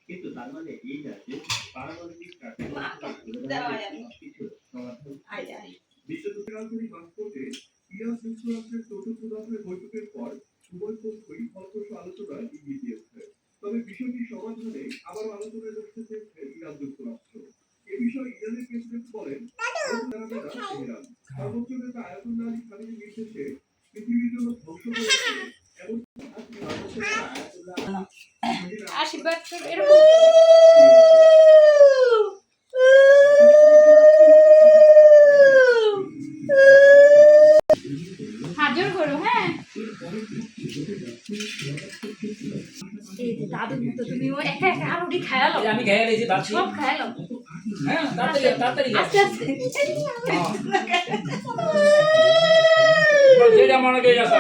কিন্তু তার মানে এই না যে পারমাণবিক বিশ্বযুদ্ধের রাজধানী মস্কোতে ইরান যুক্তরাষ্ট্রের চতুর্থ দফায় বৈঠকের পর উভয় পক্ষই ফলপ্রসূ আলোচনায় এগিয়ে দিয়েছে। তবে বিষয়টি সমাধানে আবার আলোচনায় বসতে চেয়েছে ইরান যুক্তরাষ্ট্র। এ বিষয়ে ইরানের প্রেসিডেন্ট বলেন, তেহরান সর্বোচ্চ নেতা আয়াতুল্লাহ আলী খামেনির নির্দেশে পৃথিবীর জন্য ধ্বংস করেছে এমন আশীর্বাদ এরকম হাজার করো। হ্যাঁ এই যে দাদুর মতো তুমি ও একা একা আর ওটি খায়ালো। আমি খেয়ে নিয়েছি বাচ্চা সব খায়ালো। হ্যাঁ তাড়াতাড়ি তাড়াতাড়ি আস্তে আস্তে যেটা মনে করে আসা